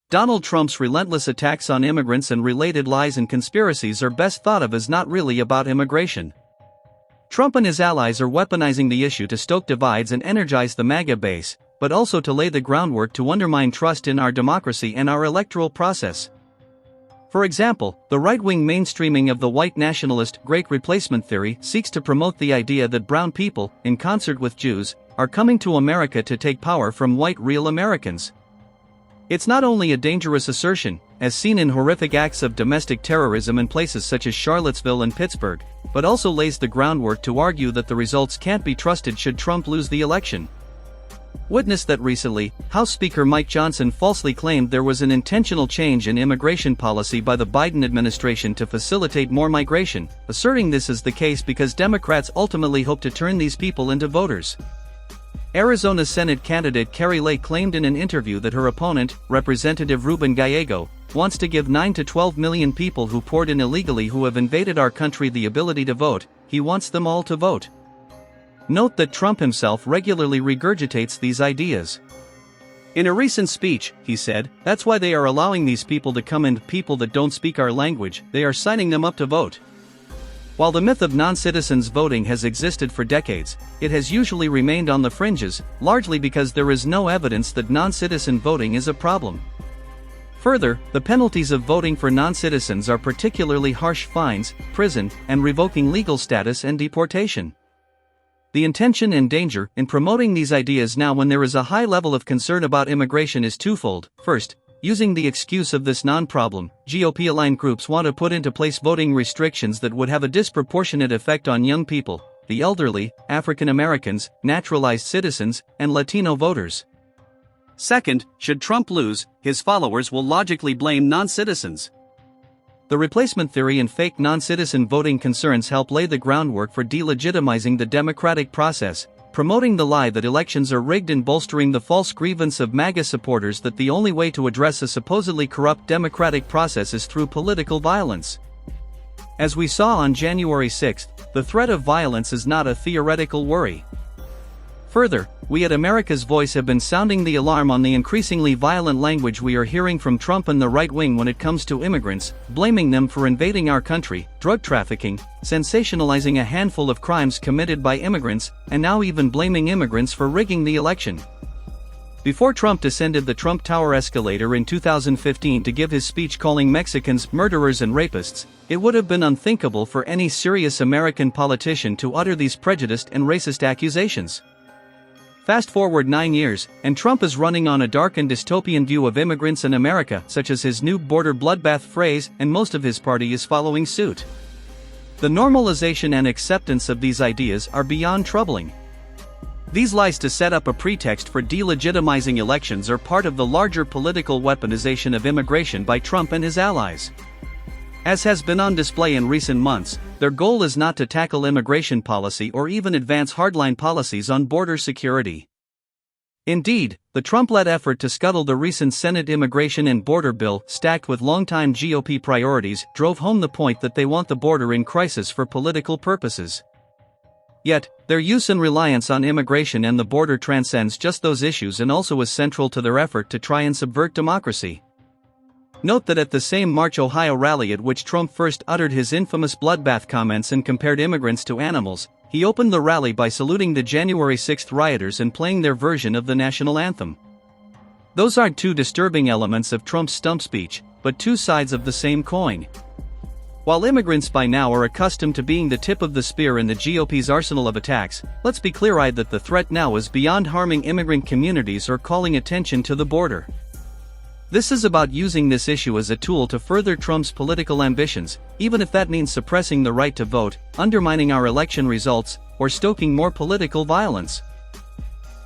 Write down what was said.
Donald Trump's relentless attacks on immigrants and related lies and conspiracies are best thought of as not really about immigration. Trump and his allies are weaponizing the issue to stoke divides and energize the MAGA base, but also to lay the groundwork to undermine trust in our democracy and our electoral process. For example, the right-wing mainstreaming of the white nationalist Great Replacement theory seeks to promote the idea that brown people, in concert with Jews, are coming to America to take power from white real Americans. It's not only a dangerous assertion, as seen in horrific acts of domestic terrorism in places such as Charlottesville and Pittsburgh, but also lays the groundwork to argue that the results can't be trusted should Trump lose the election. Witness that recently, House Speaker Mike Johnson falsely claimed there was an intentional change in immigration policy by the Biden administration to facilitate more migration, asserting this is the case because Democrats ultimately hope to turn these people into voters. Arizona Senate candidate Kari Lake claimed in an interview that her opponent, Representative Ruben Gallego, wants to give 9 to 12 million people who poured in illegally who have invaded our country the ability to vote. He wants them all to vote. Note that Trump himself regularly regurgitates these ideas. In a recent speech, he said, "That's why they are allowing these people to come in, people that don't speak our language, they are signing them up to vote." While the myth of non-citizens voting has existed for decades, it has usually remained on the fringes, largely because there is no evidence that non-citizen voting is a problem. Further, the penalties of voting for non-citizens are particularly harsh: fines, prison, and revoking legal status and deportation. The intention and danger in promoting these ideas now when there is a high level of concern about immigration is twofold. First, using the excuse of this non-problem, GOP-aligned groups want to put into place voting restrictions that would have a disproportionate effect on young people, the elderly, African Americans, naturalized citizens, and Latino voters. Second, should Trump lose, his followers will logically blame non-citizens. The replacement theory and fake non-citizen voting concerns help lay the groundwork for delegitimizing the democratic process, promoting the lie that elections are rigged and bolstering the false grievance of MAGA supporters that the only way to address a supposedly corrupt democratic process is through political violence. As we saw on January 6, the threat of violence is not a theoretical worry. Further, we at America's Voice have been sounding the alarm on the increasingly violent language we are hearing from Trump and the right wing when it comes to immigrants, blaming them for invading our country, drug trafficking, sensationalizing a handful of crimes committed by immigrants, and now even blaming immigrants for rigging the election. Before Trump descended the Trump Tower escalator in 2015 to give his speech calling Mexicans murderers and rapists, it would have been unthinkable for any serious American politician to utter these prejudiced and racist accusations. Fast forward 9 years, and Trump is running on a dark and dystopian view of immigrants in America, such as his new border bloodbath phrase, and most of his party is following suit. The normalization and acceptance of these ideas are beyond troubling. These lies to set up a pretext for delegitimizing elections are part of the larger political weaponization of immigration by Trump and his allies. As has been on display in recent months, their goal is not to tackle immigration policy or even advance hardline policies on border security. Indeed, the Trump-led effort to scuttle the recent Senate immigration and border bill, stacked with longtime GOP priorities, drove home the point that they want the border in crisis for political purposes. Yet, their use and reliance on immigration and the border transcends just those issues and also is central to their effort to try and subvert democracy. Note that at the same March Ohio rally at which Trump first uttered his infamous bloodbath comments and compared immigrants to animals, he opened the rally by saluting the January 6 rioters and playing their version of the national anthem. Those aren't two disturbing elements of Trump's stump speech, but two sides of the same coin. While immigrants by now are accustomed to being the tip of the spear in the GOP's arsenal of attacks, let's be clear-eyed that the threat now is beyond harming immigrant communities or calling attention to the border. This is about using this issue as a tool to further Trump's political ambitions, even if that means suppressing the right to vote, undermining our election results, or stoking more political violence.